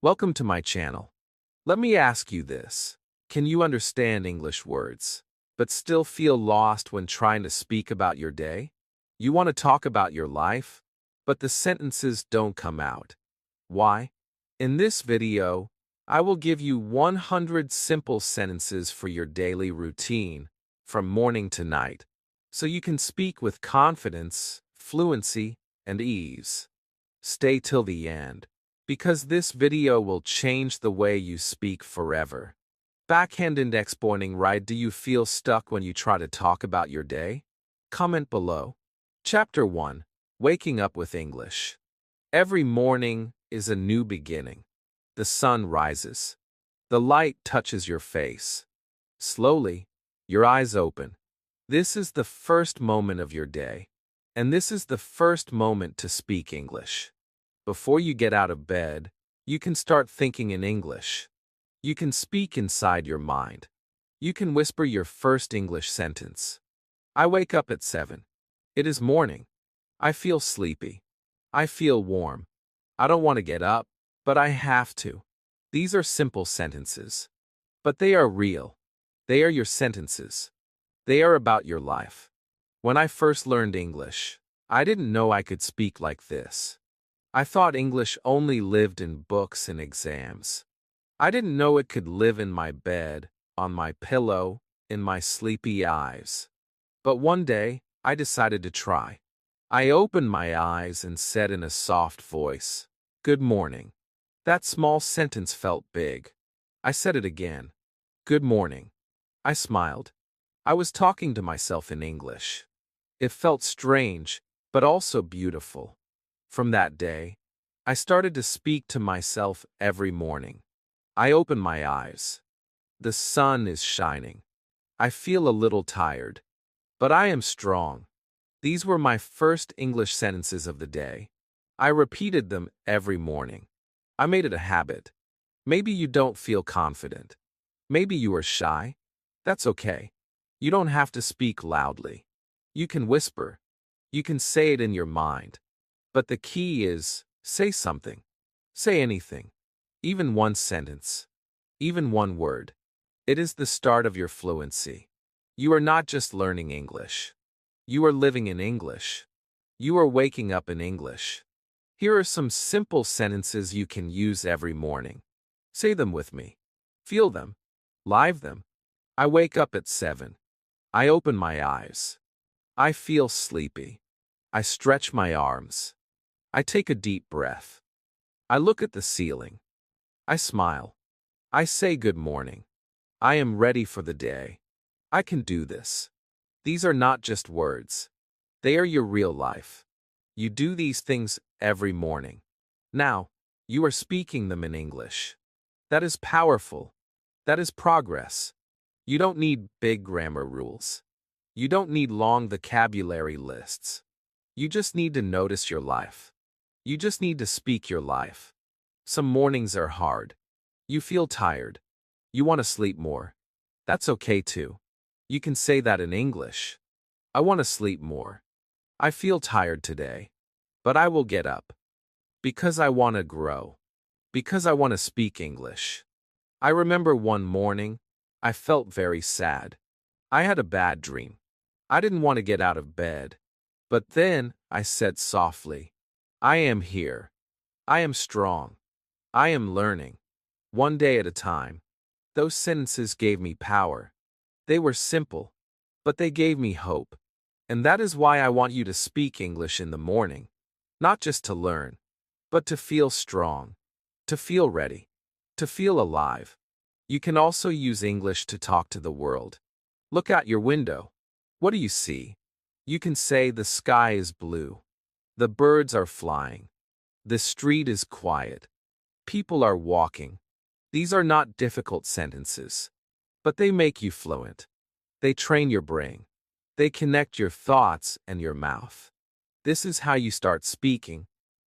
Welcome to my channel. Let me ask you this. Can you understand English words, but still feel lost when trying to speak about your day? You want to talk about your life, but the sentences don't come out. Why? In this video, I will give you 100 simple sentences for your daily routine, from morning to night, so you can speak with confidence, fluency, and ease. Stay till the end, because this video will change the way you speak forever. Backhand index pointing right. Do you feel stuck when you try to talk about your day? Comment below. Chapter 1. Waking up with English. Every morning is a new beginning. The sun rises. The light touches your face. Slowly, your eyes open. This is the first moment of your day, and this is the first moment to speak English. Before you get out of bed, you can start thinking in English. You can speak inside your mind. You can whisper your first English sentence. I wake up at 7. It is morning. I feel sleepy. I feel warm. I don't want to get up, but I have to. These are simple sentences, but they are real. They are your sentences. They are about your life. When I first learned English, I didn't know I could speak like this. I thought English only lived in books and exams. I didn't know it could live in my bed, on my pillow, in my sleepy eyes. But one day, I decided to try. I opened my eyes and said in a soft voice, "Good morning." That small sentence felt big. I said it again. "Good morning." I smiled. I was talking to myself in English. It felt strange, but also beautiful. From that day, I started to speak to myself every morning. I open my eyes. The sun is shining. I feel a little tired, but I am strong. These were my first English sentences of the day. I repeated them every morning. I made it a habit. Maybe you don't feel confident. Maybe you are shy. That's okay. You don't have to speak loudly. You can whisper. You can say it in your mind. But the key is, say something. Say anything. Even one sentence. Even one word. It is the start of your fluency. You are not just learning English. You are living in English. You are waking up in English. Here are some simple sentences you can use every morning. Say them with me. Feel them. Live them. I wake up at 7. I open my eyes. I feel sleepy. I stretch my arms. I take a deep breath. I look at the ceiling. I smile. I say good morning. I am ready for the day. I can do this. These are not just words. They are your real life. You do these things every morning. Now, you are speaking them in English. That is powerful. That is progress. You don't need big grammar rules. You don't need long vocabulary lists. You just need to notice your life. You just need to speak your life. Some mornings are hard. You feel tired. You want to sleep more. That's okay too. You can say that in English. I want to sleep more. I feel tired today, but I will get up. Because I want to grow. Because I want to speak English. I remember one morning, I felt very sad. I had a bad dream. I didn't want to get out of bed. But then, I said softly, I am here. I am strong. I am learning. One day at a time. Those sentences gave me power. They were simple, but they gave me hope. And that is why I want you to speak English in the morning. Not just to learn, but to feel strong, to feel ready, to feel alive. You can also use English to talk to the world. Look out your window. What do you see? You can say the sky is blue. The birds are flying. The street is quiet. People are walking. These are not difficult sentences, but they make you fluent. They train your brain. They connect your thoughts and your mouth. This is how you start speaking.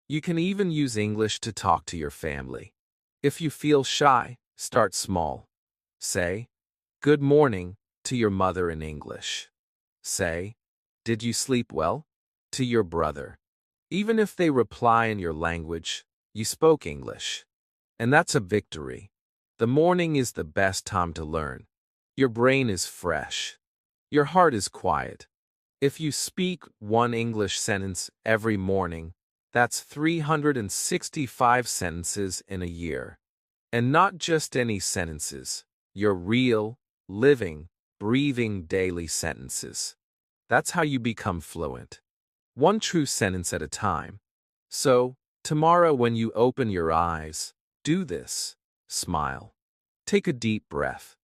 You can even use English to talk to your family. If you feel shy, start small. Say, "Good morning," to your mother in English. Say, "Did you sleep well?" to your brother. Even if they reply in your language, you spoke English. And that's a victory. The morning is the best time to learn. Your brain is fresh. Your heart is quiet. If you speak one English sentence every morning, that's 365 sentences in a year. And not just any sentences, your real, living, breathing daily sentences. That's how you become fluent. One true sentence at a time. So, tomorrow when you open your eyes, do this. Smile. Take a deep breath.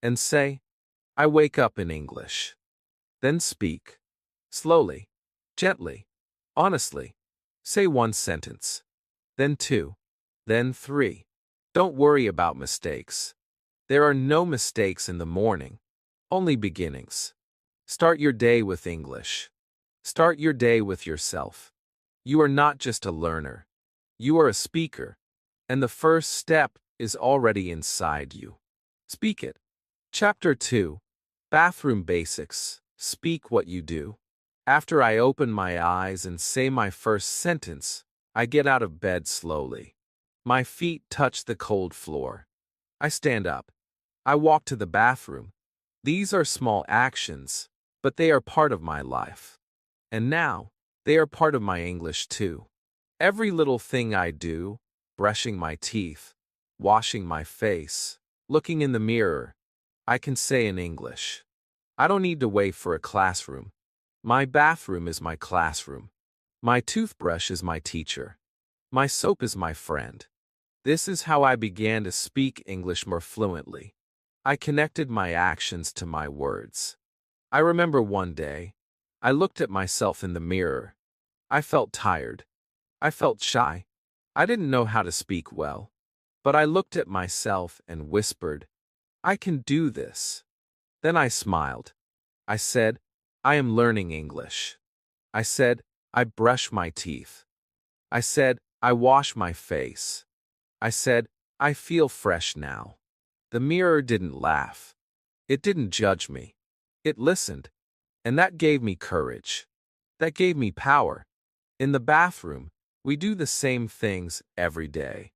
And say, I wake up in English. Then speak. Slowly. Gently. Honestly. Say one sentence. Then two. Then three. Don't worry about mistakes. There are no mistakes in the morning. Only beginnings. Start your day with English. Start your day with yourself. You are not just a learner. You are a speaker. And the first step is already inside you. Speak it. Chapter 2. Bathroom Basics. Speak what you do. After I open my eyes and say my first sentence, I get out of bed slowly. My feet touch the cold floor. I stand up. I walk to the bathroom. These are small actions, but they are part of my life. And now, they are part of my English too. Every little thing I do, brushing my teeth, washing my face, looking in the mirror, I can say in English. I don't need to wait for a classroom. My bathroom is my classroom. My toothbrush is my teacher. My soap is my friend. This is how I began to speak English more fluently. I connected my actions to my words. I remember one day, I looked at myself in the mirror. I felt tired. I felt shy. I didn't know how to speak well. But I looked at myself and whispered, I can do this. Then I smiled. I said, I am learning English. I said, I brush my teeth. I said, I wash my face. I said, I feel fresh now. The mirror didn't laugh. It didn't judge me. It listened. And that gave me courage. That gave me power. In the bathroom, we do the same things every day.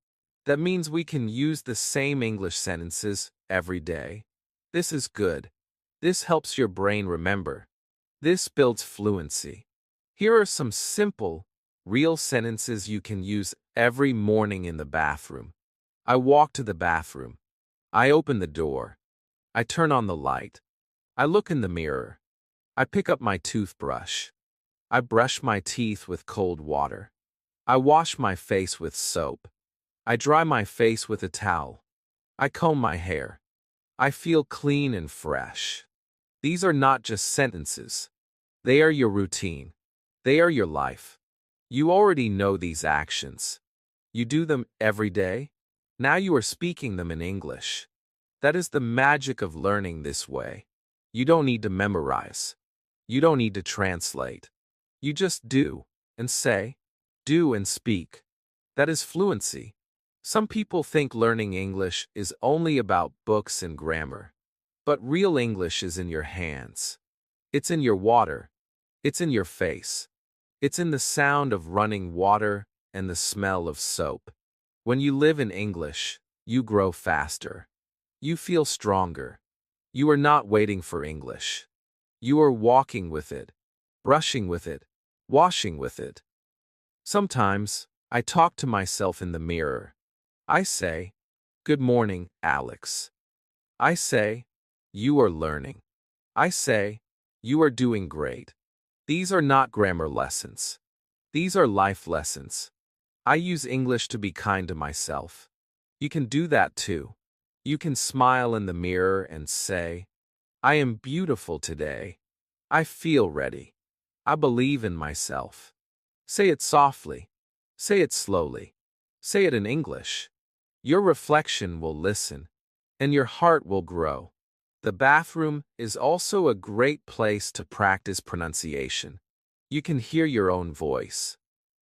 That means we can use the same English sentences every day. This is good. This helps your brain remember. This builds fluency. Here are some simple, real sentences you can use every morning in the bathroom. I walk to the bathroom. I open the door. I turn on the light. I look in the mirror. I pick up my toothbrush. I brush my teeth with cold water. I wash my face with soap. I dry my face with a towel. I comb my hair. I feel clean and fresh. These are not just sentences. They are your routine. They are your life. You already know these actions. You do them every day. Now you are speaking them in English. That is the magic of learning this way. You don't need to memorize. You don't need to translate. You just do and say, do and speak. That is fluency. Some people think learning English is only about books and grammar. But real English is in your hands. It's in your water. It's in your face. It's in the sound of running water and the smell of soap. When you live in English, you grow faster. You feel stronger. You are not waiting for English. You are walking with it, brushing with it, washing with it. Sometimes, I talk to myself in the mirror. I say, good morning, Alex. I say, you are learning. I say, you are doing great. These are not grammar lessons. These are life lessons. I use English to be kind to myself. You can do that too. You can smile in the mirror and say, I am beautiful today. I feel ready. I believe in myself. Say it softly. Say it slowly. Say it in English. Your reflection will listen, and your heart will grow. The bathroom is also a great place to practice pronunciation. You can hear your own voice.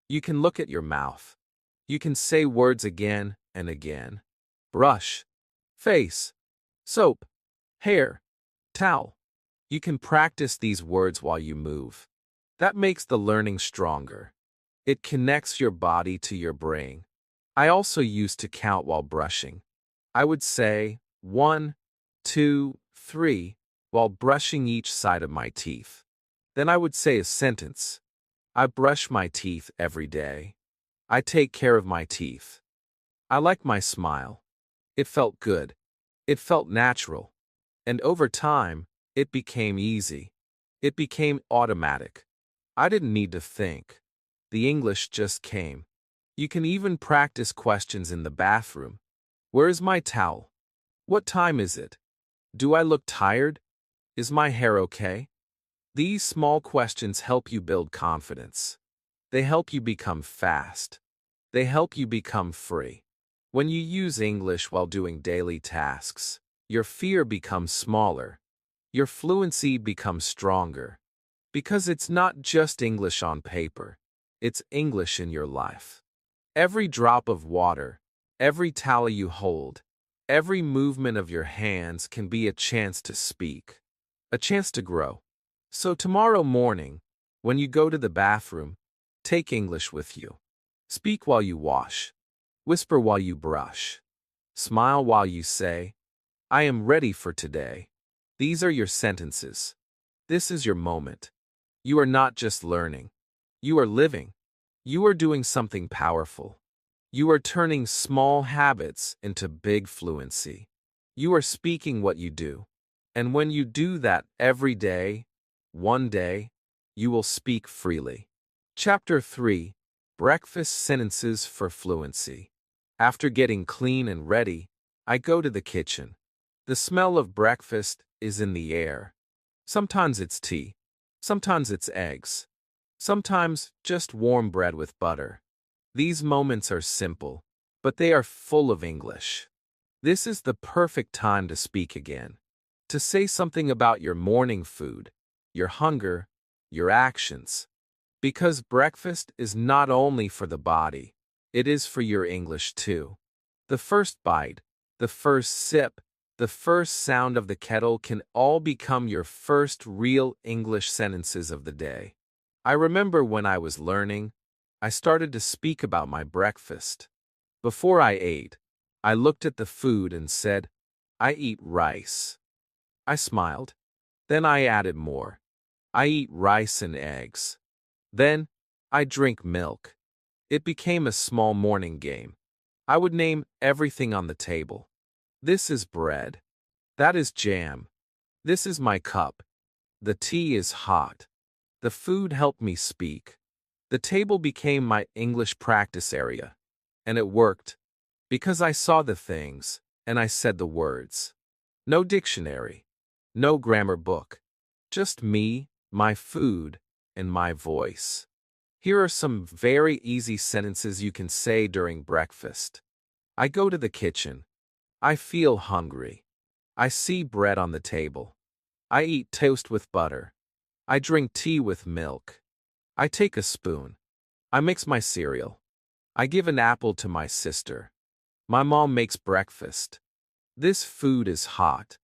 You can look at your mouth. You can say words again and again. Brush, face, soap, hair, towel. You can practice these words while you move. That makes the learning stronger. It connects your body to your brain. I also used to count while brushing. I would say 1, 2, 3 while brushing each side of my teeth. Then I would say a sentence. I brush my teeth every day. I take care of my teeth. I like my smile. It felt good. It felt natural. And over time, it became easy. It became automatic. I didn't need to think. The English just came. You can even practice questions in the bathroom. Where is my towel? What time is it? Do I look tired? Is my hair okay? These small questions help you build confidence. They help you become fast. They help you become free. When you use English while doing daily tasks, your fear becomes smaller. Your fluency becomes stronger. Because it's not just English on paper, it's English in your life. Every drop of water, every towel you hold, every movement of your hands can be a chance to speak, a chance to grow. So tomorrow morning, when you go to the bathroom, take English with you. Speak while you wash. Whisper while you brush. Smile while you say, I am ready for today. These are your sentences. This is your moment. You are not just learning. You are living. You are doing something powerful. You are turning small habits into big fluency. You are speaking what you do. And when you do that every day, one day, you will speak freely. Chapter 3. Breakfast Sentences for Fluency. After getting clean and ready, I go to the kitchen. The smell of breakfast is in the air. Sometimes it's tea. Sometimes it's eggs. Sometimes just warm bread with butter. These moments are simple, but they are full of English. This is the perfect time to speak again. To say something about your morning food, your hunger, your actions. Because breakfast is not only for the body, it is for your English too. The first bite, the first sip, the first sound of the kettle can all become your first real English sentences of the day. I remember when I was learning, I started to speak about my breakfast. Before I ate, I looked at the food and said, I eat rice. I smiled. Then I added more. I eat rice and eggs. Then, I drink milk. It became a small morning game. I would name everything on the table. This is bread. That is jam. This is my cup. The tea is hot. The food helped me speak. The table became my English practice area. And it worked. Because I saw the things, and I said the words. No dictionary. No grammar book. Just me, my food, and my voice. Here are some very easy sentences you can say during breakfast. I go to the kitchen. I feel hungry. I see bread on the table. I eat toast with butter. I drink tea with milk. I take a spoon. I mix my cereal. I give an apple to my sister. My mom makes breakfast. This food is hot.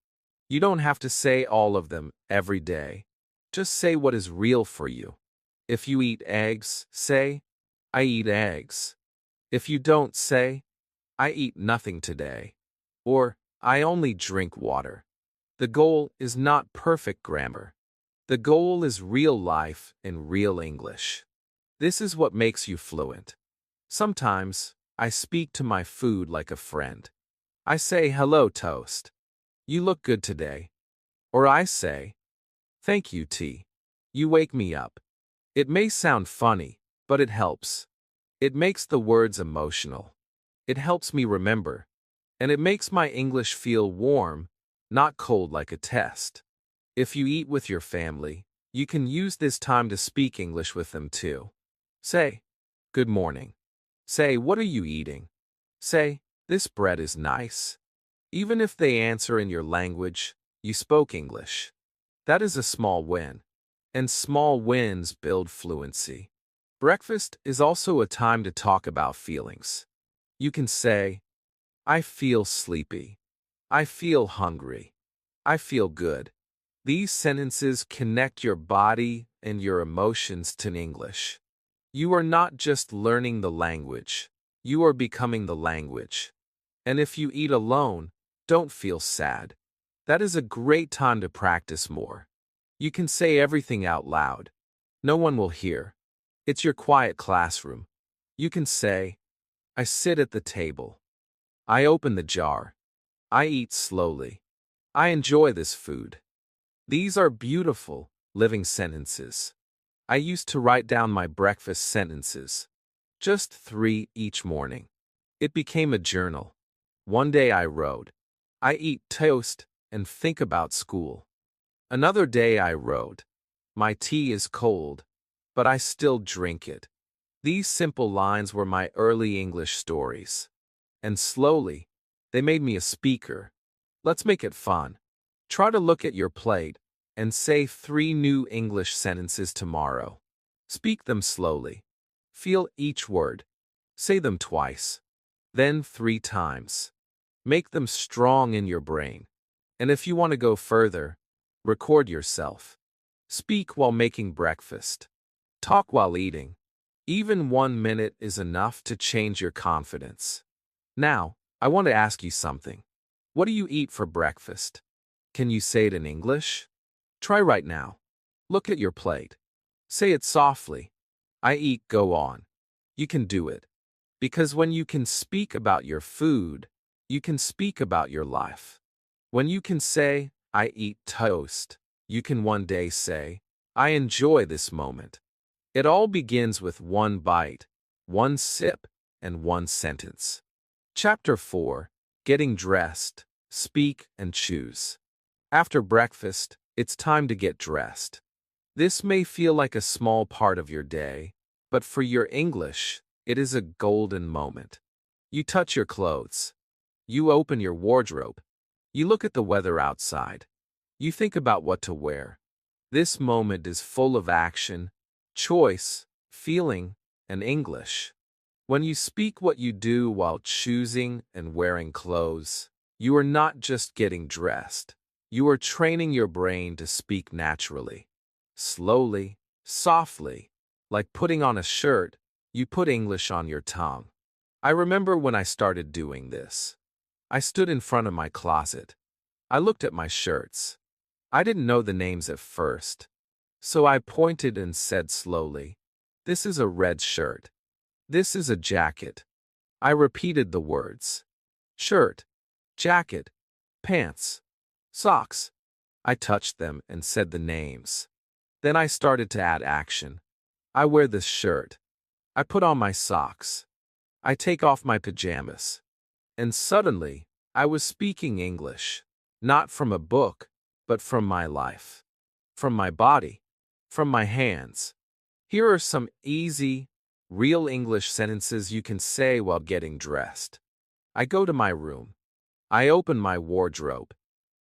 You don't have to say all of them every day. Just say what is real for you. If you eat eggs, say, I eat eggs. If you don't, say, I eat nothing today. Or, I only drink water. The goal is not perfect grammar. The goal is real life and real English. This is what makes you fluent. Sometimes, I speak to my food like a friend. I say, hello, toast. You look good today. Or I say, thank you, tea. You wake me up. It may sound funny, but it helps. It makes the words emotional. It helps me remember. And it makes my English feel warm, not cold like a test. If you eat with your family, you can use this time to speak English with them too. Say, good morning. Say, what are you eating? Say, this bread is nice. Even if they answer in your language, you spoke English. That is a small win. And small wins build fluency. Breakfast is also a time to talk about feelings. You can say, I feel sleepy. I feel hungry. I feel good. These sentences connect your body and your emotions to English. You are not just learning the language. You are becoming the language. And if you eat alone, don't feel sad. That is a great time to practice more. You can say everything out loud. No one will hear. It's your quiet classroom. You can say, I sit at the table. I open the jar. I eat slowly. I enjoy this food. These are beautiful, living sentences. I used to write down my breakfast sentences. Just 3 each morning. It became a journal. One day I wrote, I eat toast and think about school. Another day I wrote, my tea is cold, but I still drink it. These simple lines were my early English stories. And slowly, they made me a speaker. Let's make it fun. Try to look at your plate and say 3 new English sentences tomorrow. Speak them slowly. Feel each word. Say them twice. Then 3 times. Make them strong in your brain. And if you want to go further, record yourself. Speak while making breakfast. Talk while eating. Even 1 minute is enough to change your confidence. Now, I want to ask you something. What do you eat for breakfast? Can you say it in English? Try right now. Look at your plate. Say it softly. I eat, go on. You can do it. Because when you can speak about your food, you can speak about your life. When you can say, I eat toast, you can one day say, I enjoy this moment. It all begins with 1 bite, 1 sip, and 1 sentence. Chapter 4. Getting dressed, speak and choose. After breakfast, it's time to get dressed. This may feel like a small part of your day, but for your English, it is a golden moment. You touch your clothes. You open your wardrobe. You look at the weather outside. You think about what to wear. This moment is full of action, choice, feeling, and English. When you speak what you do while choosing and wearing clothes, you are not just getting dressed. You are training your brain to speak naturally. Slowly, softly, like putting on a shirt, you put English on your tongue. I remember when I started doing this. I stood in front of my closet. I looked at my shirts. I didn't know the names at first. So I pointed and said slowly, this is a red shirt. This is a jacket. I repeated the words. Shirt, jacket, pants, socks. I touched them and said the names. Then I started to add action. I wear this shirt. I put on my socks. I take off my pajamas. And suddenly, I was speaking English, not from a book, but from my life, from my body, from my hands. Here are some easy, real English sentences you can say while getting dressed. I go to my room. I open my wardrobe.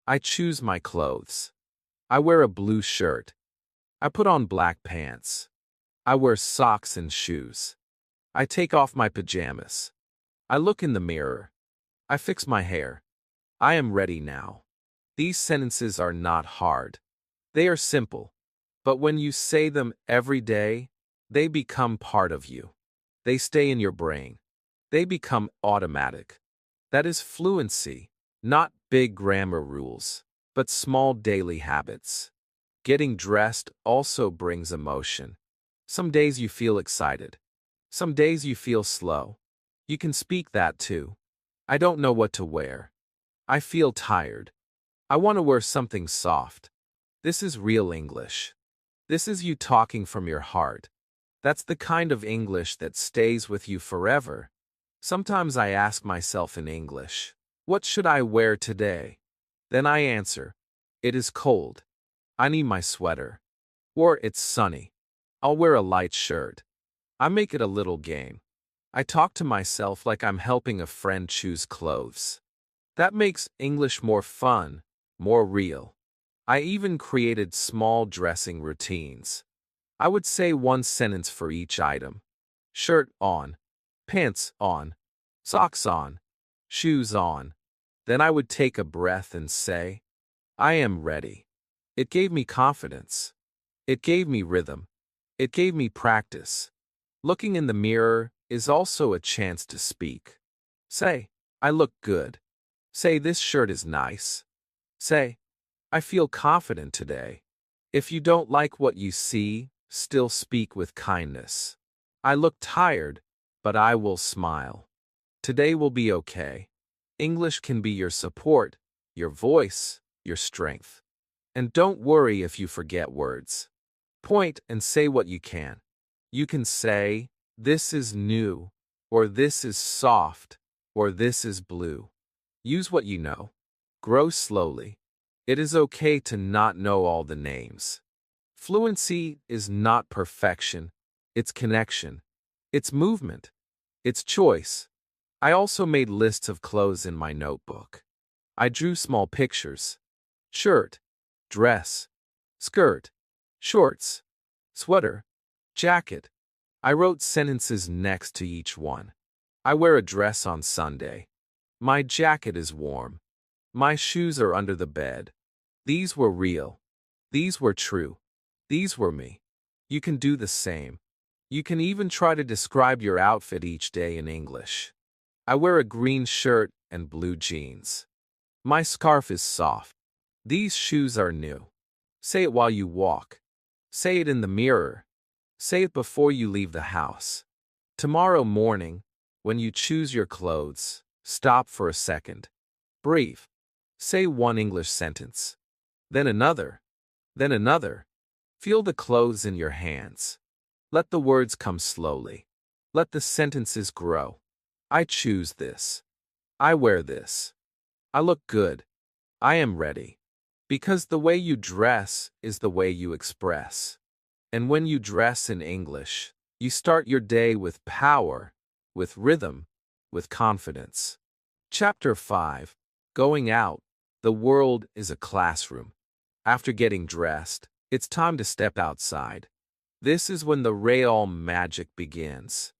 I choose my clothes. I wear a blue shirt. I put on black pants. I wear socks and shoes. I take off my pajamas. I look in the mirror. I fix my hair. I am ready now. These sentences are not hard. They are simple. But when you say them every day, they become part of you. They stay in your brain. They become automatic. That is fluency, not big grammar rules, but small daily habits. Getting dressed also brings emotion. Some days you feel excited. Some days you feel slow. You can speak that too. I don't know what to wear. I feel tired. I want to wear something soft. This is real English. This is you talking from your heart. That's the kind of English that stays with you forever. Sometimes I ask myself in English, what should I wear today? Then I answer, it is cold. I need my sweater. Or it's sunny. I'll wear a light shirt. I make it a little game. I talk to myself like I'm helping a friend choose clothes. That makes English more fun, more real. I even created small dressing routines. I would say 1 sentence for each item. Shirt on, pants on, socks on, shoes on. Then I would take a breath and say, I am ready. It gave me confidence. It gave me rhythm. It gave me practice. Looking in the mirror, is also a chance to speak. Say, I look good. Say, this shirt is nice. Say, I feel confident today. If you don't like what you see, still speak with kindness. I look tired, but I will smile. Today will be okay. English can be your support, your voice, your strength. And don't worry if you forget words. Point and say what you can. You can say, this is new, or this is soft, or this is blue. Use what you know. Grow slowly. It is okay to not know all the names. Fluency is not perfection. It's connection. It's movement. It's choice. I also made lists of clothes in my notebook. I drew small pictures. Shirt, dress, skirt, shorts, sweater, jacket. I wrote sentences next to each one. I wear a dress on Sunday. My jacket is warm. My shoes are under the bed. These were real. These were true. These were me. You can do the same. You can even try to describe your outfit each day in English. I wear a green shirt and blue jeans. My scarf is soft. These shoes are new. Say it while you walk. Say it in the mirror. Say it before you leave the house. Tomorrow morning, when you choose your clothes, stop for a second. Breathe. Say one English sentence. Then another. Then another. Feel the clothes in your hands. Let the words come slowly. Let the sentences grow. I choose this. I wear this. I look good. I am ready. Because the way you dress is the way you express. And when you dress in English, you start your day with power, with rhythm, with confidence. Chapter 5. Going out. The world is a classroom. After getting dressed, it's time to step outside. This is when the real magic begins.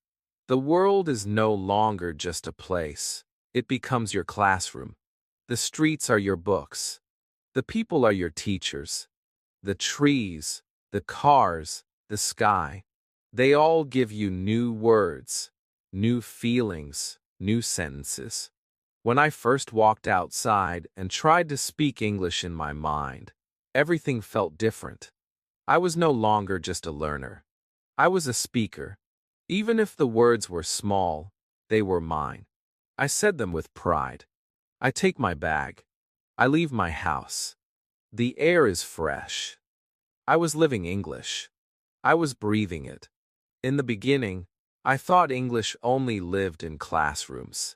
The world is no longer just a place. It becomes your classroom. The streets are your books. The people are your teachers. The trees, the cars, the sky. They all give you new words, new feelings, new sentences. When I first walked outside and tried to speak English in my mind, everything felt different. I was no longer just a learner. I was a speaker. Even if the words were small, they were mine. I said them with pride. I take my bag. I leave my house. The air is fresh. I was living English. I was breathing it. In the beginning, I thought English only lived in classrooms.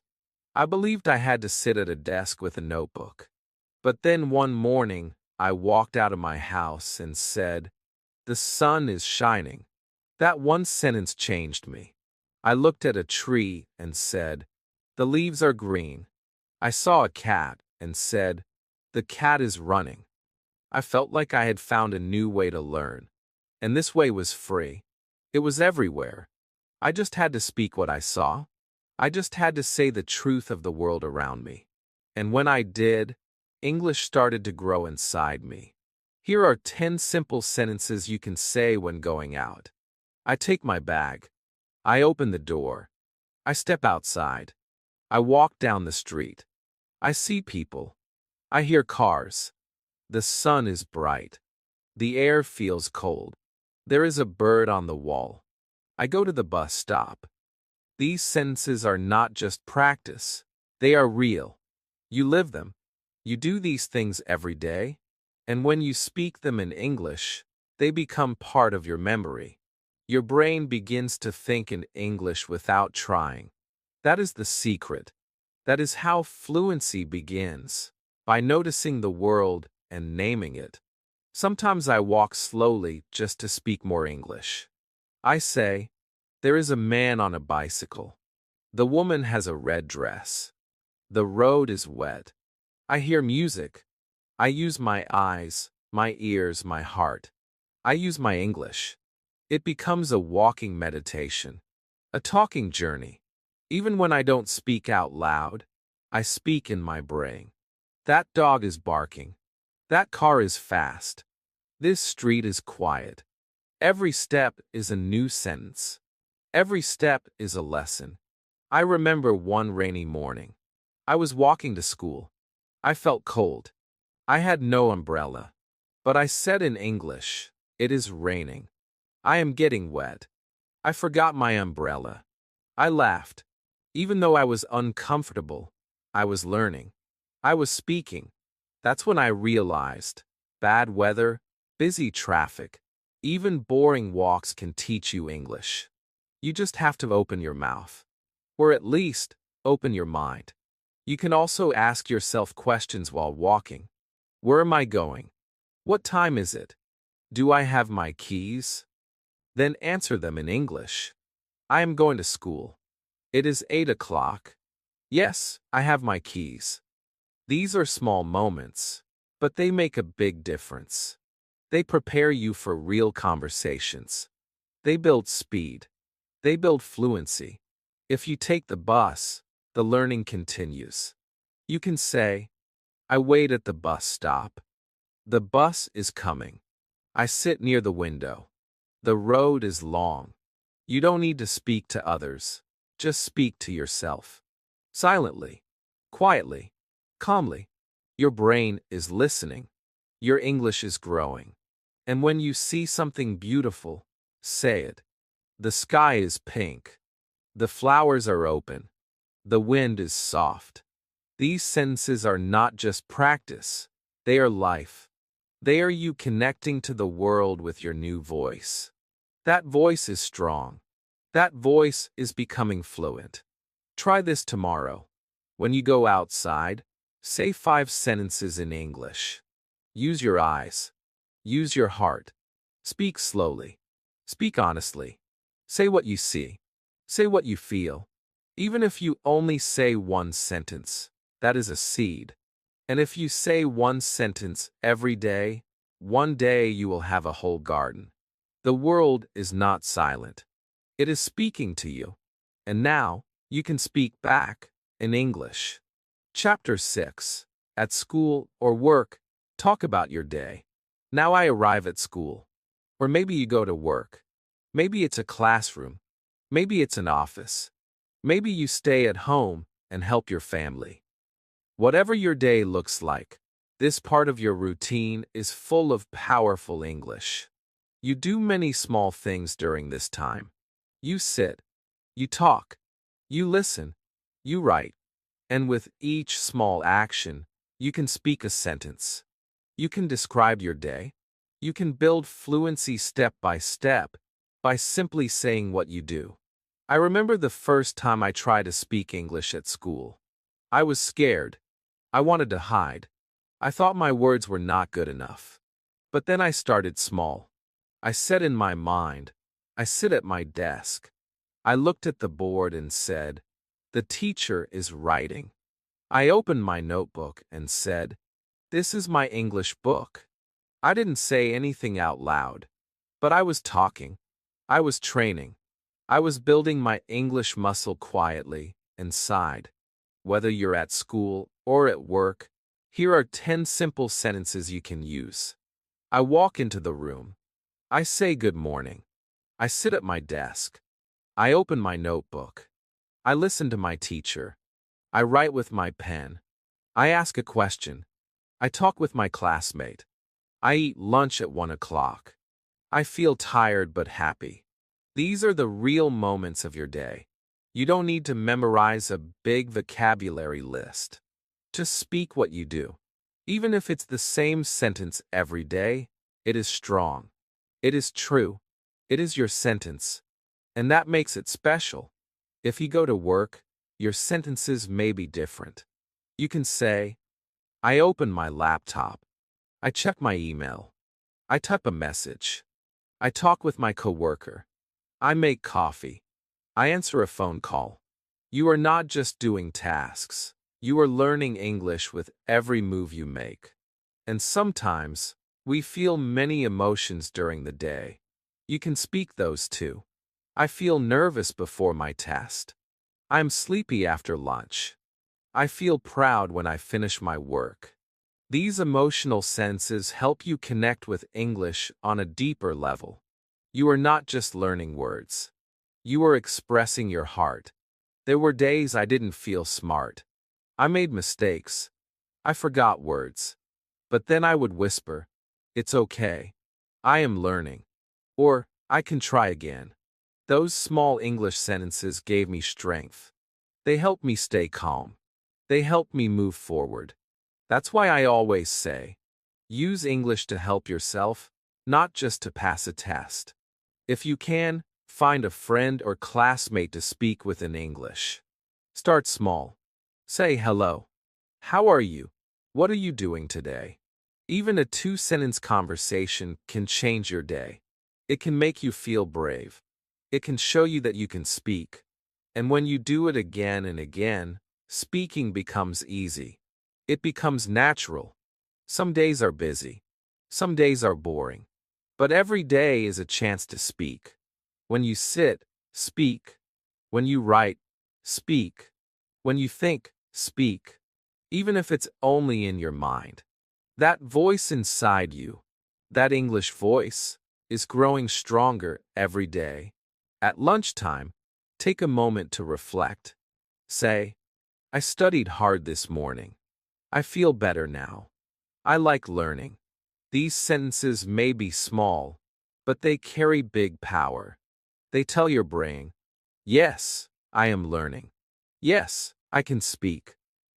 I believed I had to sit at a desk with a notebook. But then one morning, I walked out of my house and said, "The sun is shining." That one sentence changed me. I looked at a tree and said, "The leaves are green." I saw a cat and said, "The cat is running." I felt like I had found a new way to learn. And this way was free. It was everywhere. I just had to speak what I saw. I just had to say the truth of the world around me. And when I did, English started to grow inside me. Here are 10 simple sentences you can say when going out. I take my bag. I open the door. I step outside. I walk down the street. I see people. I hear cars. The sun is bright. The air feels cold. There is a bird on the wall. I go to the bus stop. These sentences are not just practice. They are real. You live them. You do these things every day. And when you speak them in English, they become part of your memory. Your brain begins to think in English without trying. That is the secret. That is how fluency begins, by noticing the world and naming it. Sometimes I walk slowly just to speak more English. I say, there is a man on a bicycle. The woman has a red dress. The road is wet. I hear music. I use my eyes, my ears, my heart. I use my English. It becomes a walking meditation, a talking journey. Even when I don't speak out loud, I speak in my brain. That dog is barking. That car is fast. This street is quiet. Every step is a new sentence. Every step is a lesson. I remember one rainy morning. I was walking to school. I felt cold. I had no umbrella. But I said in English, "It is raining. I am getting wet." I forgot my umbrella. I laughed. Even though I was uncomfortable, I was learning. I was speaking. That's when I realized bad weather, busy traffic, even boring walks can teach you English. You just have to open your mouth. Or at least, open your mind. You can also ask yourself questions while walking. Where am I going? What time is it? Do I have my keys? Then answer them in English. I am going to school. It is 8 o'clock. Yes, I have my keys. These are small moments, but they make a big difference. They prepare you for real conversations. They build speed. They build fluency. If you take the bus, the learning continues. You can say, "I wait at the bus stop. The bus is coming. I sit near the window. The road is long." You don't need to speak to others. Just speak to yourself. Silently, quietly, calmly. Your brain is listening. Your English is growing. And when you see something beautiful, say it. The sky is pink. The flowers are open. The wind is soft. These sentences are not just practice. They are life. They are you connecting to the world with your new voice. That voice is strong. That voice is becoming fluent. Try this tomorrow. When you go outside, say 5 sentences in English. Use your eyes. Use your heart. Speak slowly. Speak honestly. Say what you see. Say what you feel. Even if you only say one sentence, that is a seed. And if you say one sentence every day, one day you will have a whole garden. The world is not silent. It is speaking to you. And now, you can speak back in English. Chapter 6. At school or work, talk about your day. Now I arrive at school. Or maybe you go to work. Maybe it's a classroom. Maybe it's an office. Maybe you stay at home and help your family. Whatever your day looks like, this part of your routine is full of powerful English. You do many small things during this time. You sit. You talk. You listen. You write. And with each small action, you can speak a sentence. You can describe your day. You can build fluency step by simply saying what you do. I remember the first time I tried to speak English at school. I was scared. I wanted to hide. I thought my words were not good enough. But then I started small. I said in my mind, I sit at my desk. I looked at the board and said, "The teacher is writing." I opened my notebook and said, "This is my English book." I didn't say anything out loud, but I was talking. I was training. I was building my English muscle quietly inside. Whether you're at school or at work, here are 10 simple sentences you can use. I walk into the room. I say good morning. I sit at my desk. I open my notebook. I listen to my teacher. I write with my pen. I ask a question. I talk with my classmate. I eat lunch at 1 o'clock. I feel tired but happy. These are the real moments of your day. You don't need to memorize a big vocabulary list. Just speak what you do. Even if it's the same sentence every day, it is strong. It is true. It is your sentence. And that makes it special. If you go to work, your sentences may be different. You can say, "I open my laptop. I check my email. I type a message. I talk with my coworker. I make coffee. I answer a phone call." You are not just doing tasks. You are learning English with every move you make. And sometimes, we feel many emotions during the day. You can speak those too. I feel nervous before my test. I'm sleepy after lunch. I feel proud when I finish my work. These emotional senses help you connect with English on a deeper level. You are not just learning words. You were expressing your heart. There were days I didn't feel smart. I made mistakes. I forgot words. But then I would whisper, "It's okay. I am learning." Or, "I can try again." Those small English sentences gave me strength. They helped me stay calm. They helped me move forward. That's why I always say, use English to help yourself, not just to pass a test. If you can, find a friend or classmate to speak with in English. Start small. Say hello. How are you? What are you doing today? Even a two-sentence conversation can change your day. It can make you feel brave. It can show you that you can speak. And when you do it again and again, speaking becomes easy. It becomes natural. Some days are busy. Some days are boring. But every day is a chance to speak. When you sit, speak. When you write, speak. When you think, speak. Even if it's only in your mind. That voice inside you, that English voice, is growing stronger every day. At lunchtime, take a moment to reflect. Say, "I studied hard this morning. I feel better now. I like learning." These sentences may be small, but they carry big power. They tell your brain, "Yes, I am learning. Yes, I can speak.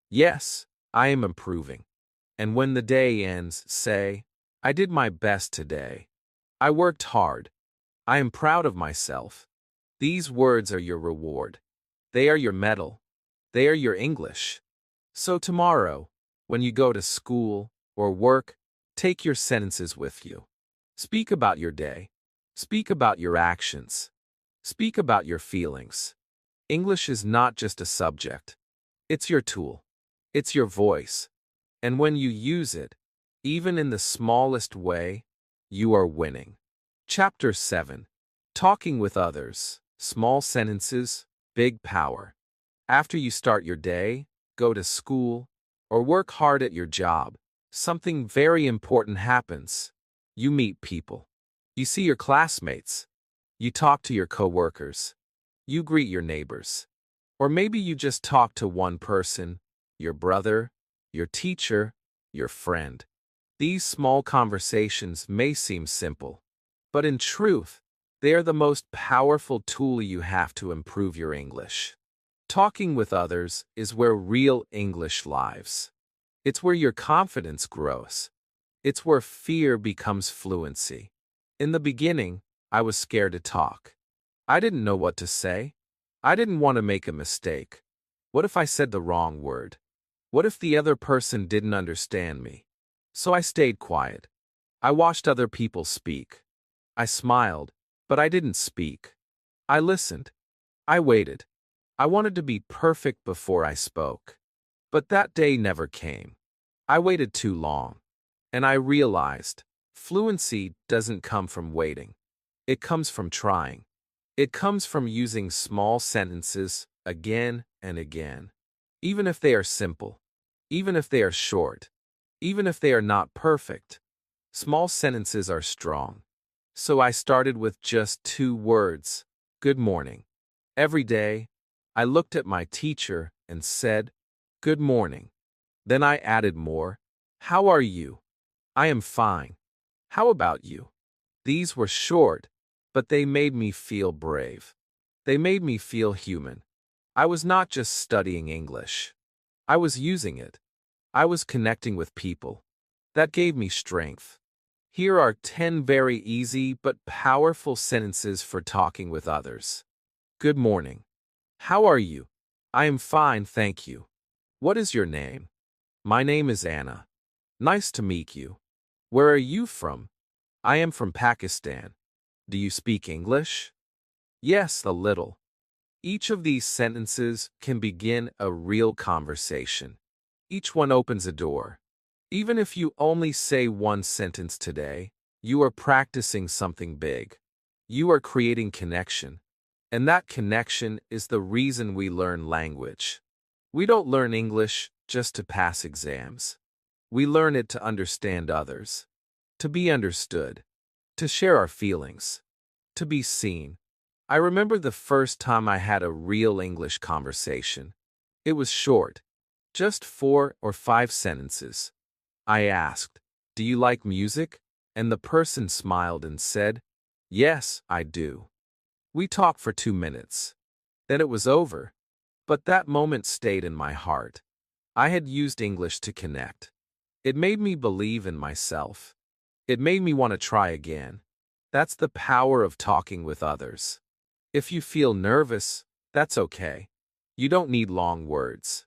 Yes, I am improving." And when the day ends, say, "I did my best today. I worked hard. I am proud of myself." These words are your reward. They are your medal. They are your English. So tomorrow, when you go to school or work, take your sentences with you. Speak about your day. Speak about your actions. Speak about your feelings. English is not just a subject. It's your tool. It's your voice. And when you use it, even in the smallest way, you are winning. Chapter 7. Talking with others. Small sentences, big power. After you start your day, go to school, or work hard at your job, something very important happens. You meet people. You see your classmates. You talk to your coworkers. You greet your neighbors. Or maybe you just talk to one person, your brother, your teacher, your friend. These small conversations may seem simple, but in truth, they are the most powerful tool you have to improve your English. Talking with others is where real English lives. It's where your confidence grows. It's where fear becomes fluency. In the beginning, I was scared to talk. I didn't know what to say. I didn't want to make a mistake. What if I said the wrong word? What if the other person didn't understand me? So I stayed quiet. I watched other people speak. I smiled, but I didn't speak. I listened. I waited. I wanted to be perfect before I spoke. But that day never came. I waited too long. And I realized, fluency doesn't come from waiting. It comes from trying. It comes from using small sentences again and again. Even if they are simple. Even if they are short. Even if they are not perfect. Small sentences are strong. So I started with just 2 words. Good morning. Every day, I looked at my teacher and said, "Good morning." Then I added more. "How are you?" "I am fine." "How about you?" These were short, but they made me feel brave. They made me feel human. I was not just studying English. I was using it. I was connecting with people. That gave me strength. Here are 10 very easy but powerful sentences for talking with others. Good morning. How are you? I am fine, thank you. What is your name? My name is Anna. Nice to meet you. Where are you from? I am from Pakistan. Do you speak English? Yes, a little. Each of these sentences can begin a real conversation. Each one opens a door. Even if you only say one sentence today, you are practicing something big. You are creating connection. And that connection is the reason we learn language. We don't learn English just to pass exams. We learn it to understand others, to be understood, to share our feelings, to be seen. I remember the first time I had a real English conversation. It was short, just 4 or 5 sentences. I asked, "Do you like music?" And the person smiled and said, "Yes, I do." We talked for 2 minutes. Then it was over. But that moment stayed in my heart. I had used English to connect. It made me believe in myself. It made me want to try again. That's the power of talking with others. If you feel nervous, that's okay. You don't need long words.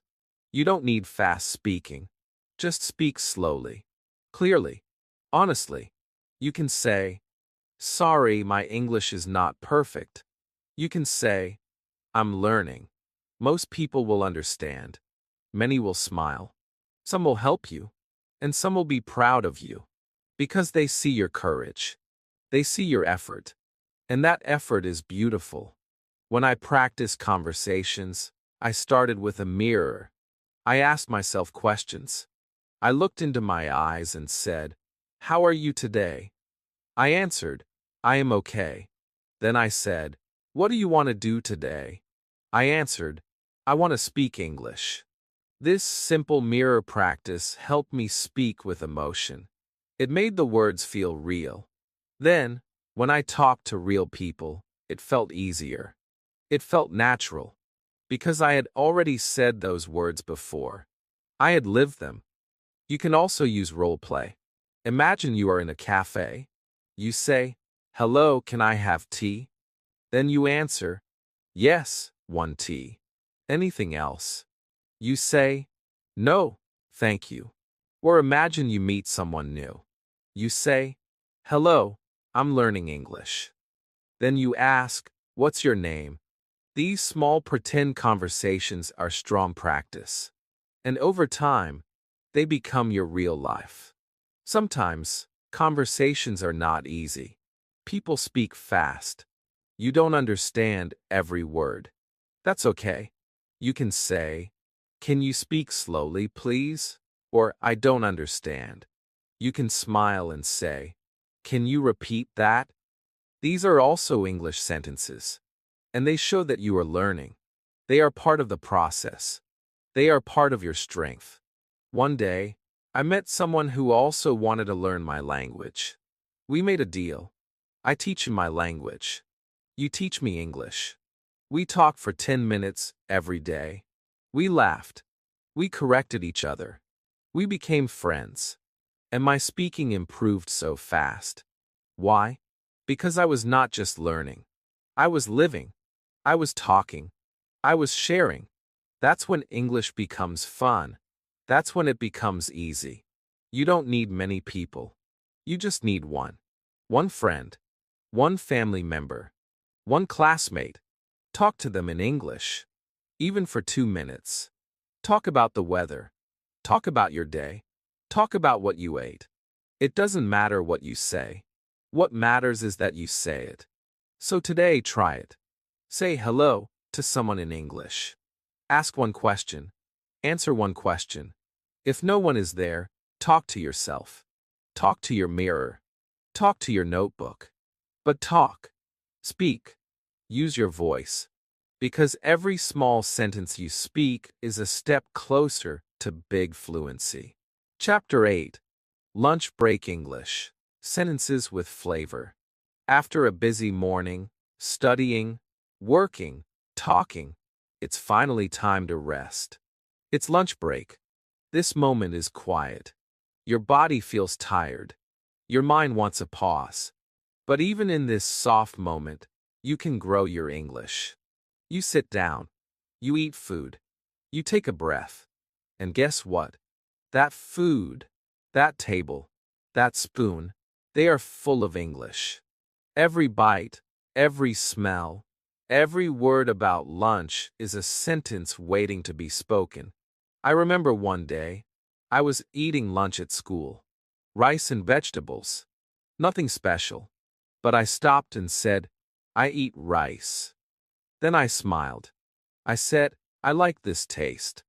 You don't need fast speaking. Just speak slowly, clearly, honestly. You can say, "Sorry, my English is not perfect." You can say, "I'm learning." Most people will understand. Many will smile. Some will help you. And some will be proud of you. Because they see your courage. They see your effort. And that effort is beautiful. When I practiced conversations, I started with a mirror. I asked myself questions. I looked into my eyes and said, "How are you today?" I answered, "I am okay." Then I said, "What do you want to do today?" I answered, "I want to speak English." This simple mirror practice helped me speak with emotion. It made the words feel real. Then, when I talked to real people, it felt easier. It felt natural. Because I had already said those words before. I had lived them. You can also use role play. Imagine you are in a cafe. You say, "Hello, can I have tea?" Then you answer, "Yes, 1 tea." Anything else? You say, "No, thank you." Or imagine you meet someone new. You say, "Hello, I'm learning English." Then you ask, "What's your name?" These small pretend conversations are strong practice. And over time, they become your real life. Sometimes, conversations are not easy. People speak fast. You don't understand every word. That's okay. You can say, "Can you speak slowly, please?" Or, "I don't understand." You can smile and say, "Can you repeat that?" These are also English sentences. And they show that you are learning. They are part of the process. They are part of your strength. One day, I met someone who also wanted to learn my language. We made a deal. I teach you my language. You teach me English. We talked for 10 minutes every day. We laughed. We corrected each other. We became friends. And my speaking improved so fast. Why? Because I was not just learning. I was living. I was talking. I was sharing. That's when English becomes fun. That's when it becomes easy. You don't need many people. You just need one. One friend. One family member. One classmate. Talk to them in English. Even for 2 minutes. Talk about the weather. Talk about your day. Talk about what you ate. It doesn't matter what you say. What matters is that you say it. So today, try it. Say hello to someone in English. Ask one question. Answer one question. If no one is there, talk to yourself. Talk to your mirror. Talk to your notebook. But talk. Speak. Use your voice. Because every small sentence you speak is a step closer to big fluency. Chapter 8. Lunch Break English. Sentences with flavor. After a busy morning, studying, working, talking, it's finally time to rest. It's lunch break. This moment is quiet. Your body feels tired. Your mind wants a pause. But even in this soft moment, you can grow your English. You sit down. You eat food. You take a breath. And guess what? That food, that table, that spoon, they are full of English. Every bite, every smell, every word about lunch is a sentence waiting to be spoken. I remember one day, I was eating lunch at school. Rice and vegetables. Nothing special. But I stopped and said, "I eat rice." Then I smiled. I said, "I like this taste."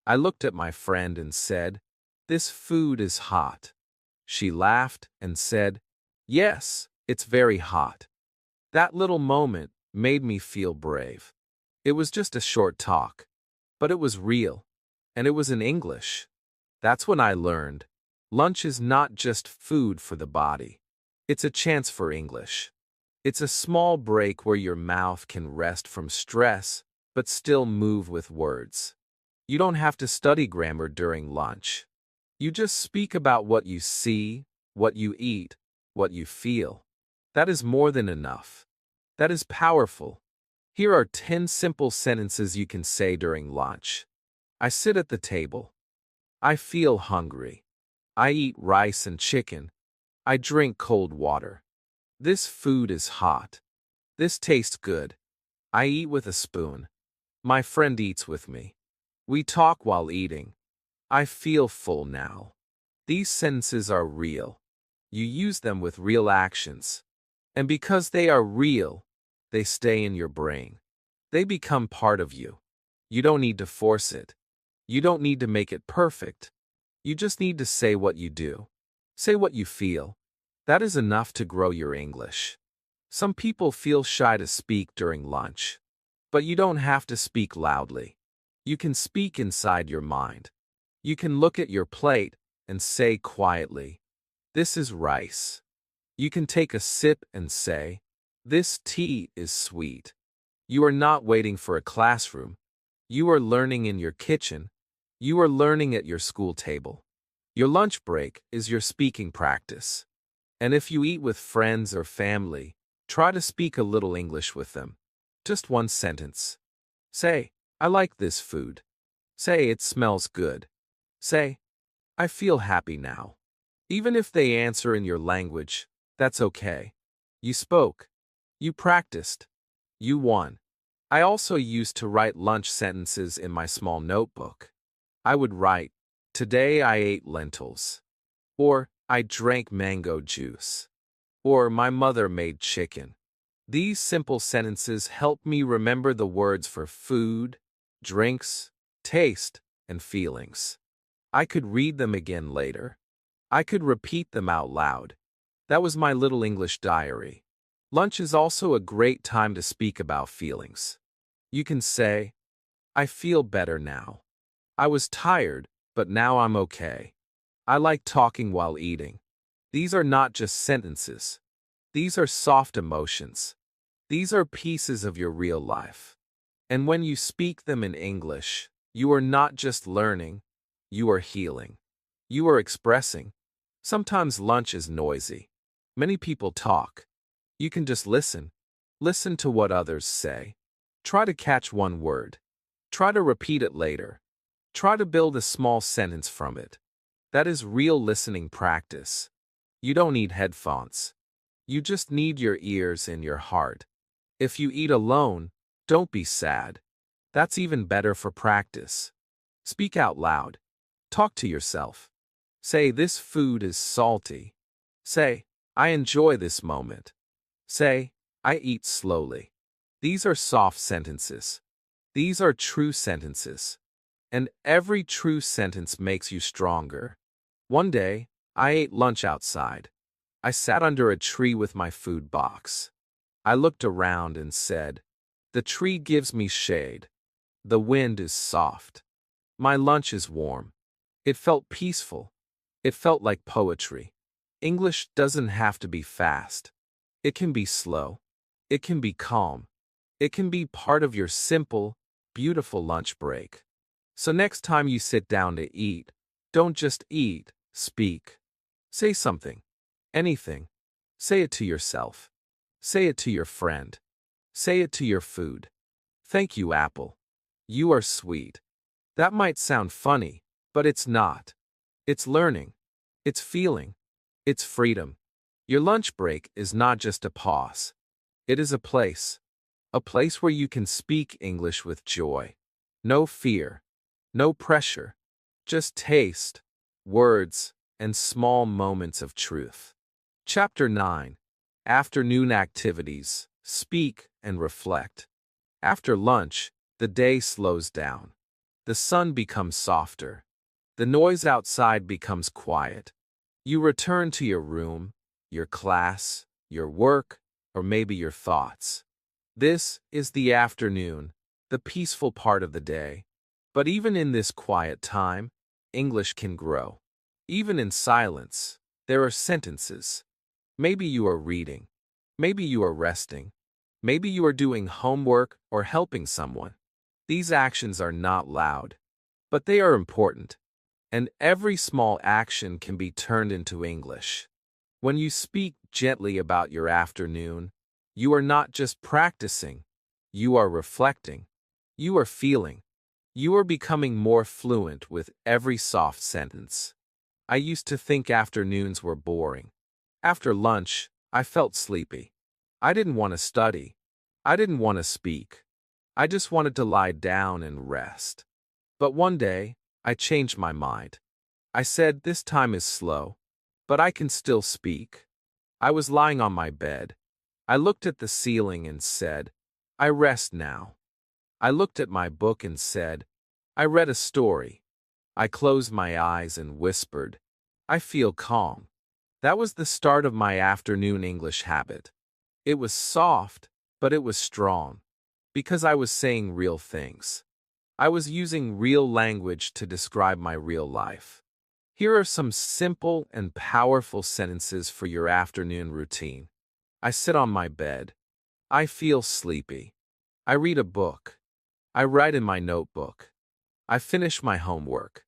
I looked at my friend and said, "This food is hot." She laughed and said, "Yes, it's very hot." That little moment made me feel brave. It was just a short talk, but it was real, and it was in English. That's when I learned lunch is not just food for the body. It's a chance for English. It's a small break where your mouth can rest from stress, but still move with words. You don't have to study grammar during lunch. You just speak about what you see, what you eat, what you feel. That is more than enough. That is powerful. Here are 10 simple sentences you can say during lunch. I sit at the table. I feel hungry. I eat rice and chicken. I drink cold water. This food is hot. This tastes good. I eat with a spoon. My friend eats with me. We talk while eating. I feel full now. These sentences are real. You use them with real actions. And because they are real, they stay in your brain. They become part of you. You don't need to force it. You don't need to make it perfect. You just need to say what you do. Say what you feel. That is enough to grow your English. Some people feel shy to speak during lunch. But you don't have to speak loudly. You can speak inside your mind. You can look at your plate and say quietly, "This is rice." You can take a sip and say, "This tea is sweet." You are not waiting for a classroom. You are learning in your kitchen. You are learning at your school table. Your lunch break is your speaking practice. And if you eat with friends or family, try to speak a little English with them. Just one sentence. Say, "I like this food." Say, "It smells good." Say, "I feel happy now." Even if they answer in your language, that's okay. You spoke. You practiced. You won. I also used to write lunch sentences in my small notebook. I would write, "Today I ate lentils." Or, "I drank mango juice." Or, "My mother made chicken." These simple sentences help me remember the words for food, drinks, taste, and feelings. I could read them again later. I could repeat them out loud. That was my little English diary. Lunch is also a great time to speak about feelings. You can say, "I feel better now." "I was tired, but now I'm okay." "I like talking while eating." These are not just sentences. These are soft emotions. These are pieces of your real life. And when you speak them in English, you are not just learning, you are healing. You are expressing. Sometimes lunch is noisy. Many people talk. You can just listen. Listen to what others say. Try to catch one word. Try to repeat it later. Try to build a small sentence from it. That is real listening practice. You don't need headphones. You just need your ears and your heart. If you eat alone, don't be sad. That's even better for practice. Speak out loud. Talk to yourself. Say, "This food is salty." Say, "I enjoy this moment." Say, "I eat slowly." These are soft sentences. These are true sentences. And every true sentence makes you stronger. One day, I ate lunch outside. I sat under a tree with my food box. I looked around and said, "The tree gives me shade. The wind is soft. My lunch is warm." It felt peaceful. It felt like poetry. English doesn't have to be fast. It can be slow. It can be calm. It can be part of your simple, beautiful lunch break. So next time you sit down to eat, don't just eat, speak. Say something. Anything. Say it to yourself. Say it to your friend. Say it to your food. "Thank you, Apple. You are sweet." That might sound funny, but it's not. It's learning. It's feeling. It's freedom. Your lunch break is not just a pause. It is a place. A place where you can speak English with joy. No fear. No pressure. Just taste, words, and small moments of truth. Chapter 9. Afternoon Activities. Speak and reflect. After lunch, the day slows down. The sun becomes softer. The noise outside becomes quiet. You return to your room, your class, your work, or maybe your thoughts. This is the afternoon, the peaceful part of the day. But even in this quiet time, English can grow. Even in silence, there are sentences. Maybe you are reading. Maybe you are resting. Maybe you are doing homework or helping someone. These actions are not loud, but they are important. And every small action can be turned into English. When you speak gently about your afternoon, you are not just practicing, you are reflecting, you are feeling, you are becoming more fluent with every soft sentence. I used to think afternoons were boring. After lunch, I felt sleepy. I didn't want to study. I didn't want to speak. I just wanted to lie down and rest. But one day, I changed my mind. I said, this time is slow, but I can still speak. I was lying on my bed. I looked at the ceiling and said, I rest now. I looked at my book and said, I read a story. I closed my eyes and whispered, I feel calm. That was the start of my afternoon English habit. It was soft, but it was strong, because I was saying real things. I was using real language to describe my real life. Here are some simple and powerful sentences for your afternoon routine. I sit on my bed. I feel sleepy. I read a book. I write in my notebook. I finish my homework.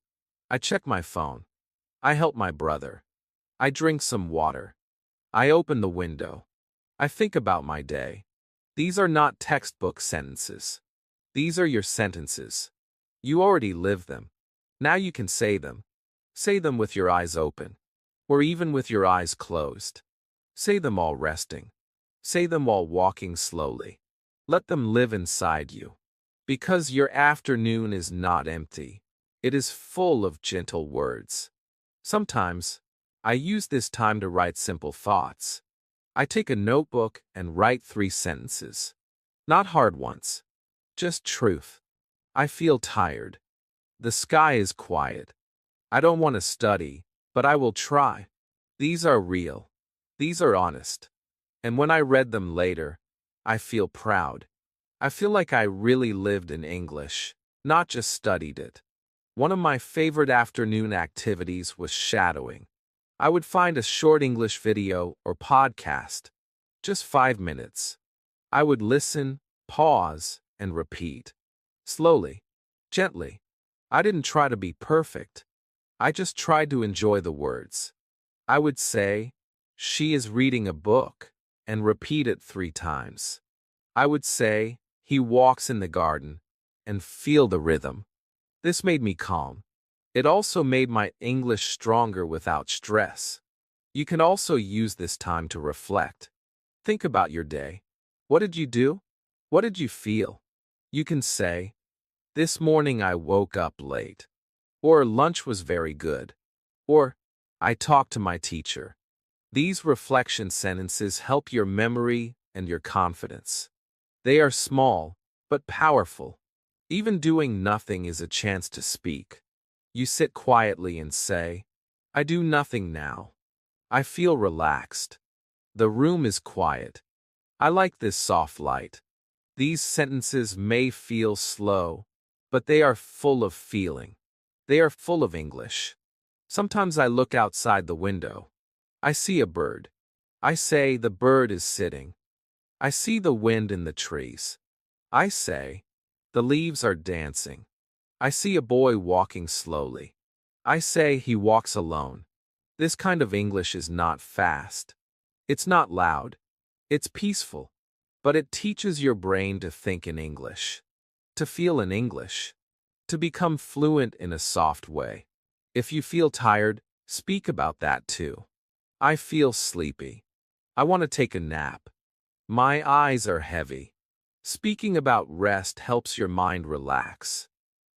I check my phone. I help my brother. I drink some water. I open the window. I think about my day. These are not textbook sentences. These are your sentences. You already live them. Now you can say them. Say them with your eyes open, or even with your eyes closed. Say them while resting. Say them while walking slowly. Let them live inside you. Because your afternoon is not empty. It is full of gentle words. Sometimes, I use this time to write simple thoughts. I take a notebook and write 3 sentences. Not hard ones. Just truth. I feel tired. The sky is quiet. I don't want to study, but I will try. These are real. These are honest. And when I read them later, I feel proud. I feel like I really lived in English, not just studied it. One of my favorite afternoon activities was shadowing. I would find a short English video or podcast, just 5 minutes. I would listen, pause, and repeat. Slowly, gently. I didn't try to be perfect. I just tried to enjoy the words. I would say, she is reading a book, and repeat it 3 times. I would say, he walks in the garden, and feel the rhythm. This made me calm. It also made my English stronger without stress. You can also use this time to reflect. Think about your day. What did you do? What did you feel? You can say, this morning I woke up late. Or lunch was very good. Or, I talked to my teacher. These reflection sentences help your memory and your confidence. They are small, but powerful. Even doing nothing is a chance to speak. You sit quietly and say, I do nothing now. I feel relaxed. The room is quiet. I like this soft light. These sentences may feel slow, but they are full of feeling. They are full of English. Sometimes I look outside the window. I see a bird. I say, the bird is sitting. I see the wind in the trees. I say, the leaves are dancing. I see a boy walking slowly. I say, he walks alone. This kind of English is not fast. It's not loud. It's peaceful. But it teaches your brain to think in English, to feel in English, to become fluent in a soft way. If you feel tired, speak about that too. I feel sleepy. I want to take a nap. My eyes are heavy. Speaking about rest helps your mind relax.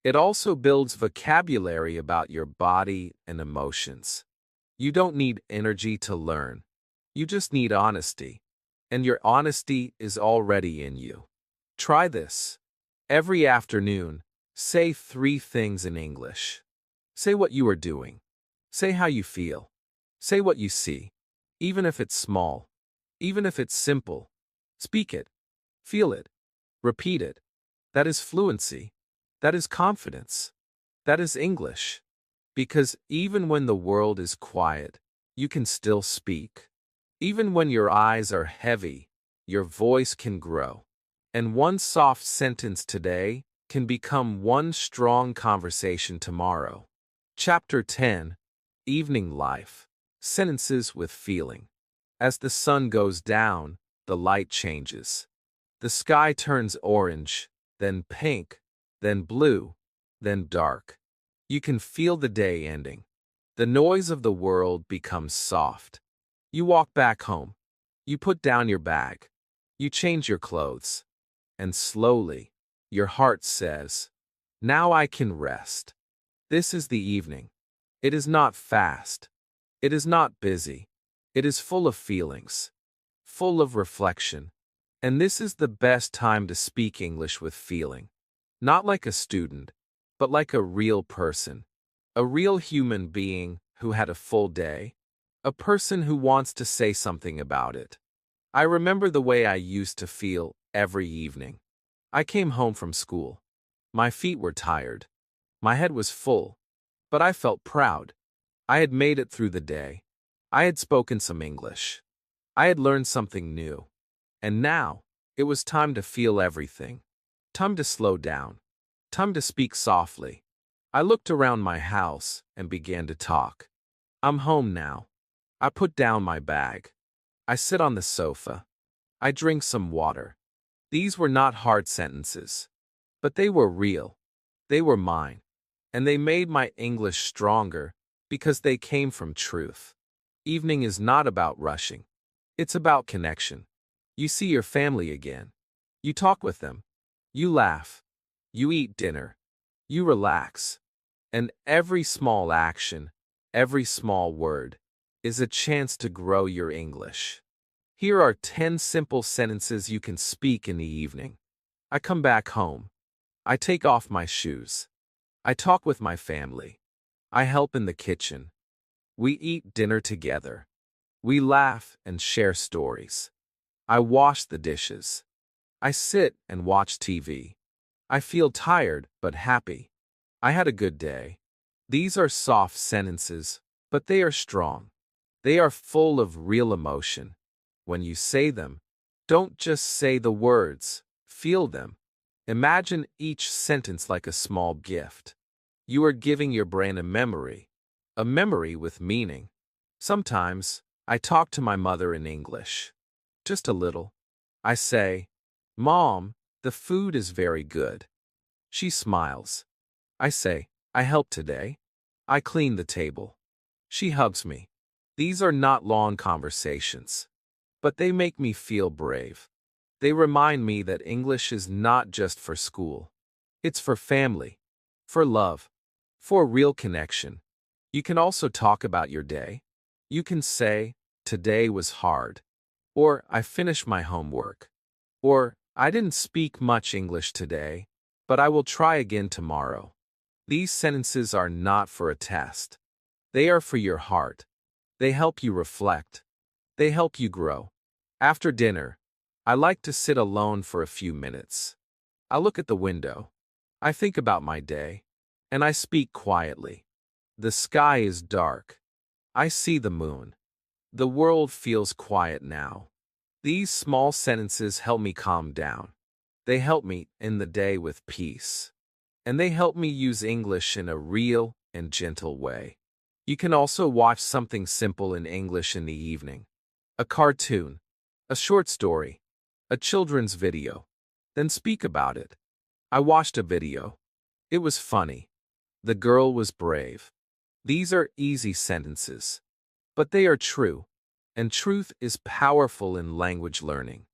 It also builds vocabulary about your body and emotions. You don't need energy to learn. You just need honesty. And your honesty is already in you. Try this. Every afternoon, say 3 things in English. Say what you are doing. Say how you feel. Say what you see. Even if it's small. Even if it's simple. Speak it. Feel it. Repeat it. That is fluency. That is confidence. That is English. Because even when the world is quiet, you can still speak. Even when your eyes are heavy, your voice can grow. And one soft sentence today can become one strong conversation tomorrow. Chapter 10. Evening Life. Sentences with Feeling. As the sun goes down, the light changes. The sky turns orange, then pink, then blue, then dark. You can feel the day ending. The noise of the world becomes soft. You walk back home. You put down your bag. You change your clothes. And slowly, your heart says, "Now I can rest." This is the evening. It is not fast. It is not busy. It is full of feelings, full of reflection. And this is the best time to speak English with feeling. Not like a student, but like a real person. A real human being who had a full day. A person who wants to say something about it. I remember the way I used to feel every evening. I came home from school. My feet were tired. My head was full. But I felt proud. I had made it through the day. I had spoken some English. I had learned something new. And now, it was time to feel everything. Time to slow down. Time to speak softly. I looked around my house and began to talk. I'm home now. I put down my bag. I sit on the sofa. I drink some water. These were not hard sentences. But they were real. They were mine. And they made my English stronger because they came from truth. Evening is not about rushing. It's about connection. You see your family again. You talk with them. You laugh. You eat dinner. You relax. And every small action, every small word, is a chance to grow your English. Here are 10 simple sentences you can speak in the evening. I come back home. I take off my shoes. I talk with my family. I help in the kitchen. We eat dinner together. We laugh and share stories. I wash the dishes. I sit and watch TV. I feel tired but happy. I had a good day. These are soft sentences, but they are strong. They are full of real emotion. When you say them, don't just say the words, feel them. Imagine each sentence like a small gift. You are giving your brain a memory with meaning. Sometimes, I talk to my mother in English. Just a little. I say, "Mom, the food is very good." She smiles. I say, "I helped today. I cleaned the table." She hugs me. These are not long conversations, but they make me feel brave. They remind me that English is not just for school. It's for family, for love, for real connection. You can also talk about your day. You can say, "Today was hard," or "I finished my homework," or "I didn't speak much English today, but I will try again tomorrow." These sentences are not for a test. They are for your heart. They help you reflect. They help you grow. After dinner, I like to sit alone for a few minutes. I look at the window. I think about my day, and I speak quietly. The sky is dark. I see the moon. The world feels quiet now. These small sentences help me calm down. They help me end the day with peace. And they help me use English in a real and gentle way. You can also watch something simple in English in the evening. A cartoon, a short story, a children's video. Then speak about it. I watched a video. It was funny. The girl was brave. These are easy sentences, but they are true, and truth is powerful in language learning.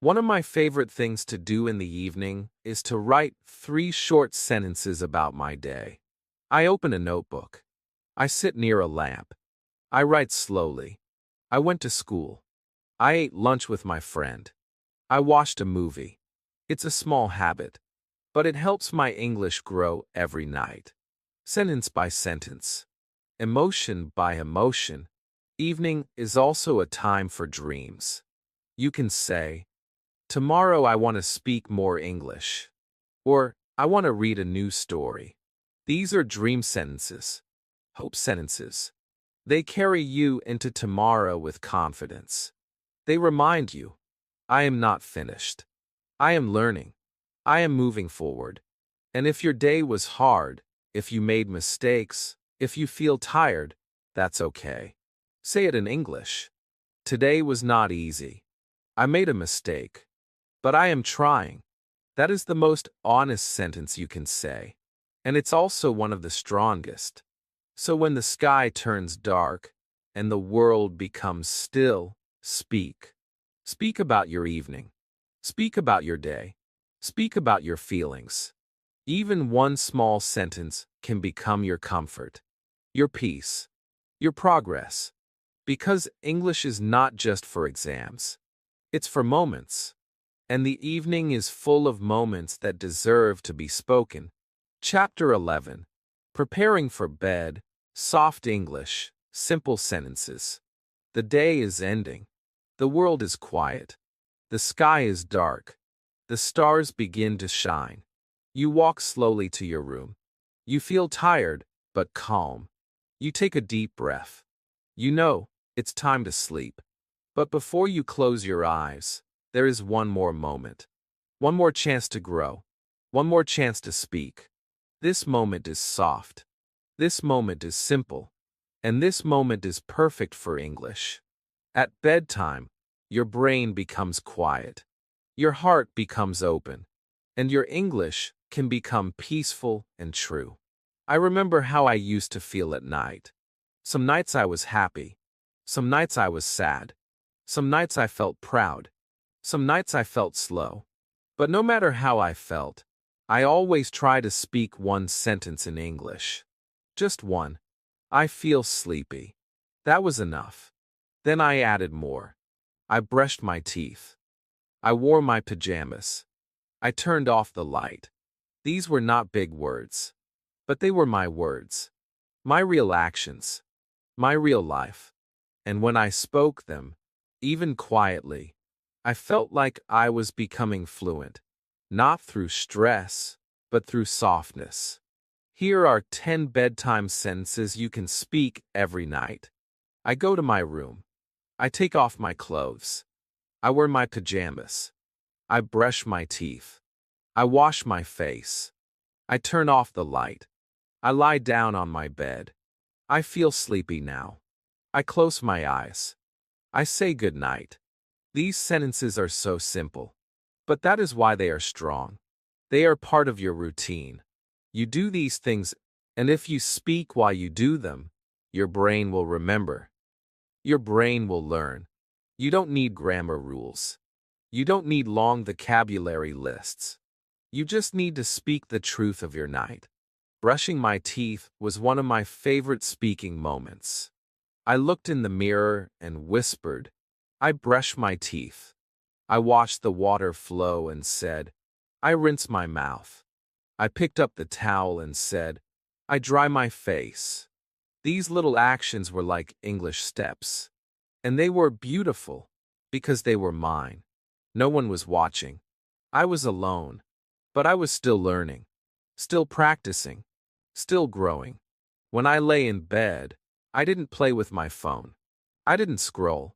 One of my favorite things to do in the evening is to write 3 short sentences about my day. I open a notebook. I sit near a lamp. I write slowly. I went to school. I ate lunch with my friend. I watched a movie. It's a small habit, but it helps my English grow every night. Sentence by sentence. Emotion by emotion. Evening is also a time for dreams. You can say, Tomorrow I want to speak more English. Or, I want to read a new story. These are dream sentences, hope sentences. They carry you into tomorrow with confidence. They remind you, I am not finished. I am learning. I am moving forward. And if your day was hard, if you made mistakes, if you feel tired, that's okay. Say it in English. Today was not easy. I made a mistake. But I am trying. That is the most honest sentence you can say. And it's also one of the strongest. So when the sky turns dark and the world becomes still, speak. Speak about your evening. Speak about your day. Speak about your feelings. Even one small sentence can become your comfort, your peace, your progress. Because English is not just for exams. It's for moments. And the evening is full of moments that deserve to be spoken. Chapter 11. Preparing for bed, soft English, simple sentences. The day is ending. The world is quiet. The sky is dark. The stars begin to shine. You walk slowly to your room. You feel tired, but calm. You take a deep breath. You know, it's time to sleep. But before you close your eyes, there is one more moment. One more chance to grow. One more chance to speak. This moment is soft. This moment is simple. And this moment is perfect for English. At bedtime, your brain becomes quiet. Your heart becomes open. And your English can become peaceful and true. I remember how I used to feel at night. Some nights I was happy. Some nights I was sad. Some nights I felt proud. Some nights I felt slow. But no matter how I felt, I always try to speak one sentence in English. Just one. I feel sleepy. That was enough. Then I added more. I brushed my teeth. I wore my pajamas. I turned off the light. These were not big words. But they were my words. My real actions. My real life. And when I spoke them, even quietly, I felt like I was becoming fluent, not through stress, but through softness. Here are 10 bedtime sentences you can speak every night. I go to my room. I take off my clothes. I wear my pajamas. I brush my teeth. I wash my face. I turn off the light. I lie down on my bed. I feel sleepy now. I close my eyes. I say good night. These sentences are so simple. But that is why they are strong. They are part of your routine. You do these things, and if you speak while you do them, your brain will remember. Your brain will learn. You don't need grammar rules. You don't need long vocabulary lists. You just need to speak the truth of your night. Brushing my teeth was one of my favorite speaking moments. I looked in the mirror and whispered, I brush my teeth. I watched the water flow and said, I rinse my mouth. I picked up the towel and said, I dry my face. These little actions were like English steps. And they were beautiful because they were mine. No one was watching. I was alone. But I was still learning, still practicing, still growing. When I lay in bed, I didn't play with my phone. I didn't scroll.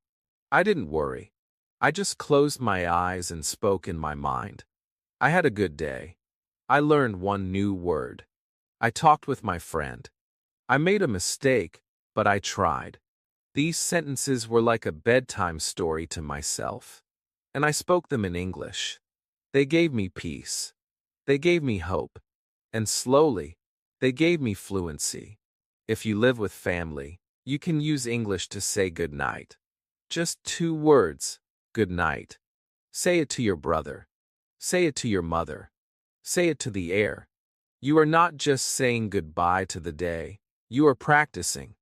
I didn't worry. I just closed my eyes and spoke in my mind. I had a good day. I learned one new word. I talked with my friend. I made a mistake, but I tried. These sentences were like a bedtime story to myself. And I spoke them in English. They gave me peace. They gave me hope. And slowly, they gave me fluency. If you live with family, you can use English to say good night. Just 2 words, good night. Say it to your brother. Say it to your mother. Say it to the air. You are not just saying goodbye to the day. You are practicing.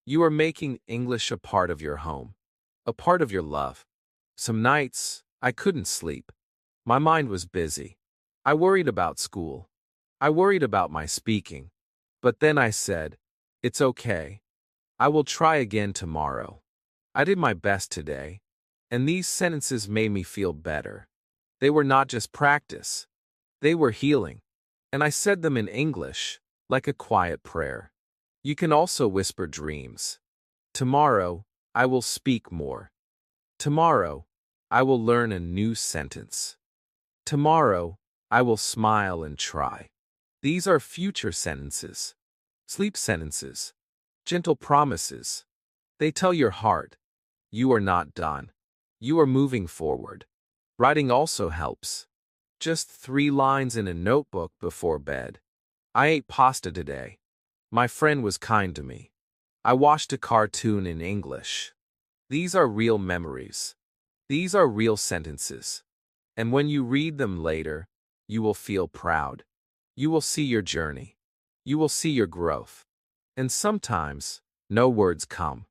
You are making English a part of your home, a part of your love. Some nights, I couldn't sleep. My mind was busy. I worried about school. I worried about my speaking. But then I said, it's okay. I will try again tomorrow. I did my best today, and these sentences made me feel better. They were not just practice. They were healing. And I said them in English, like a quiet prayer. You can also whisper dreams. Tomorrow, I will speak more. Tomorrow, I will learn a new sentence. Tomorrow, I will smile and try. These are future sentences. Sleep sentences. Gentle promises. They tell your heart, you are not done. You are moving forward. Writing also helps. Just 3 lines in a notebook before bed. I ate pasta today. My friend was kind to me. I watched a cartoon in English. These are real memories. These are real sentences. And when you read them later, you will feel proud. You will see your journey. You will see your growth. And sometimes, no words come.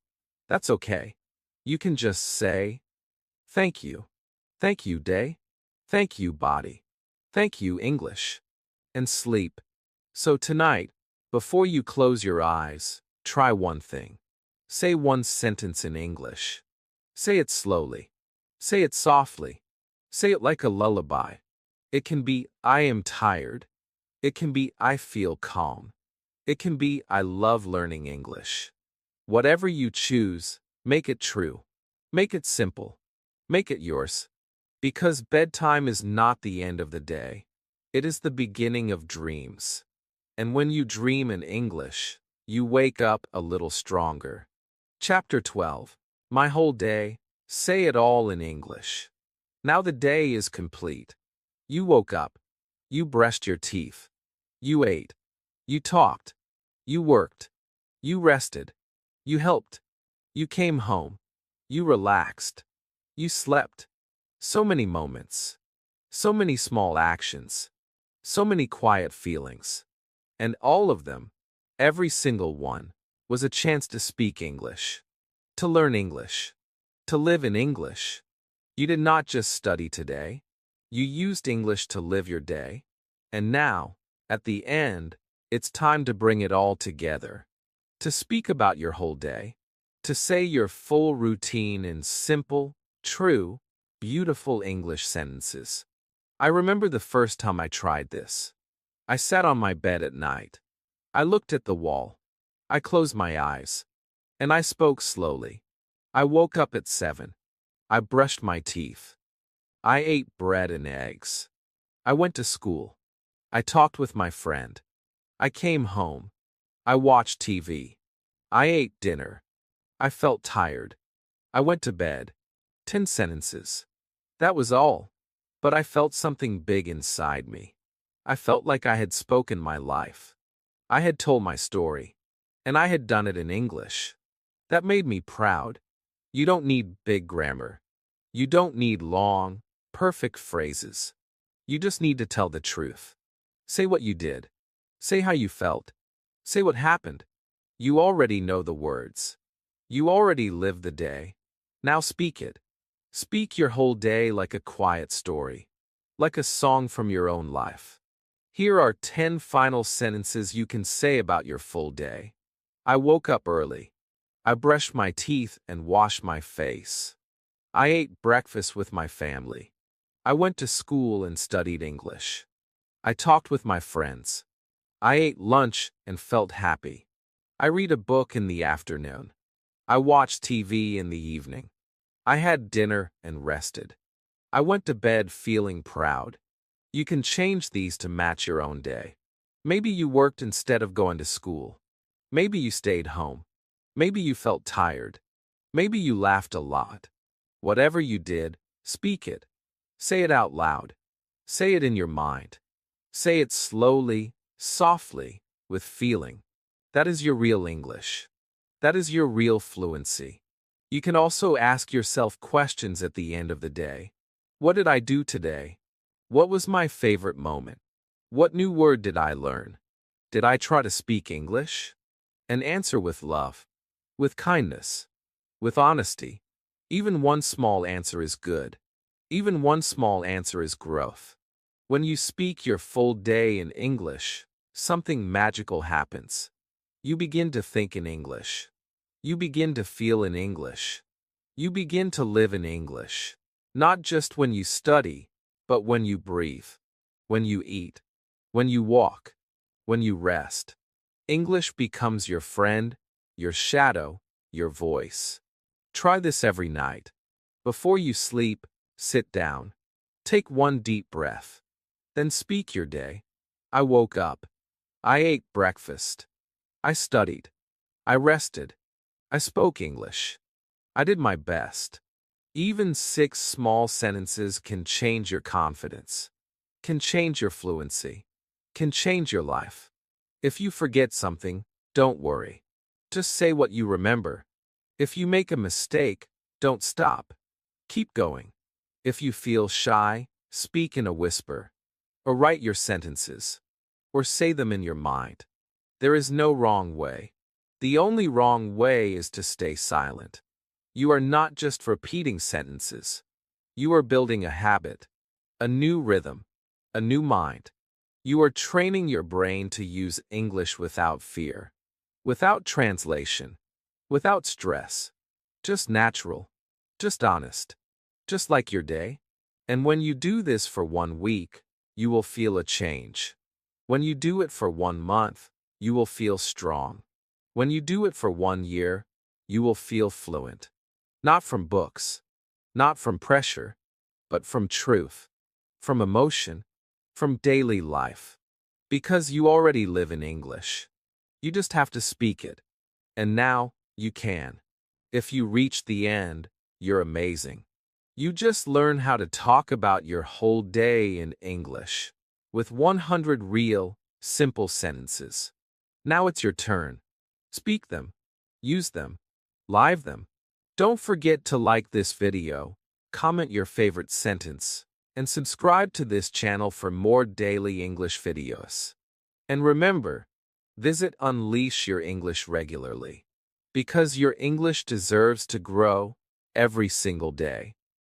That's okay. You can just say, thank you. Thank you, day. Thank you, body. Thank you, English. And sleep. So tonight, before you close your eyes, try one thing. Say one sentence in English. Say it slowly. Say it softly. Say it like a lullaby. It can be, I am tired. It can be, I feel calm. It can be, I love learning English. Whatever you choose, make it true. Make it simple. Make it yours. Because bedtime is not the end of the day. It is the beginning of dreams. And when you dream in English, you wake up a little stronger. Chapter 12. My whole day, say it all in English. Now the day is complete. You woke up. You brushed your teeth. You ate. You talked. You worked. You rested. You helped. You came home. You relaxed. You slept. So many moments. So many small actions. So many quiet feelings. And all of them, every single one, was a chance to speak English. To learn English. To live in English. You did not just study today. You used English to live your day. And now, at the end, it's time to bring it all together. To speak about your whole day. To say your full routine in simple, true, beautiful English sentences. I remember the first time I tried this. I sat on my bed at night. I looked at the wall. I closed my eyes. And I spoke slowly. I woke up at 7. I brushed my teeth. I ate bread and eggs. I went to school. I talked with my friend. I came home. I watched TV. I ate dinner. I felt tired. I went to bed. 10 sentences. That was all. But I felt something big inside me. I felt like I had spoken my life. I had told my story. And I had done it in English. That made me proud. You don't need big grammar. You don't need long, perfect phrases. You just need to tell the truth. Say what you did. Say how you felt. Say what happened. You already know the words. You already lived the day. Now speak it. Speak your whole day like a quiet story. Like a song from your own life. Here are 10 final sentences you can say about your full day. I woke up early. I brushed my teeth and washed my face. I ate breakfast with my family. I went to school and studied English. I talked with my friends. I ate lunch and felt happy. I read a book in the afternoon. I watched TV in the evening. I had dinner and rested. I went to bed feeling proud. You can change these to match your own day. Maybe you worked instead of going to school. Maybe you stayed home. Maybe you felt tired. Maybe you laughed a lot. Whatever you did, speak it. Say it out loud. Say it in your mind. Say it slowly, softly, with feeling. That is your real English. That is your real fluency. You can also ask yourself questions at the end of the day. What did I do today? What was my favorite moment? What new word did I learn? Did I try to speak English? And answer with love, with kindness, with honesty. Even one small answer is good. Even one small answer is growth. When you speak your full day in English, something magical happens. You begin to think in English. You begin to feel in English. You begin to live in English. Not just when you study, but when you breathe, when you eat, when you walk, when you rest. English becomes your friend, your shadow, your voice. Try this every night. Before you sleep, sit down. Take one deep breath. Then speak your day. I woke up. I ate breakfast. I studied. I rested. I spoke English. I did my best. Even 6 small sentences can change your confidence, can change your fluency, can change your life. If you forget something, don't worry. Just say what you remember. If you make a mistake, don't stop. Keep going. If you feel shy, speak in a whisper, or write your sentences, or say them in your mind. There is no wrong way. The only wrong way is to stay silent. You are not just repeating sentences. You are building a habit, a new rhythm, a new mind. You are training your brain to use English without fear, without translation, without stress. Just natural, just honest, just like your day. And when you do this for 1 week, you will feel a change. When you do it for 1 month, you will feel strong. When you do it for 1 year, you will feel fluent. Not from books, not from pressure, but from truth, from emotion, from daily life. Because you already live in English. You just have to speak it. And now, you can. If you reach the end, you're amazing. You just learn how to talk about your whole day in English, with 100 real, simple sentences. Now it's your turn. Speak them, use them, live them. Don't forget to like this video, comment your favorite sentence, and subscribe to this channel for more daily English videos. And remember, visit Unleash Your English regularly, because your English deserves to grow every single day.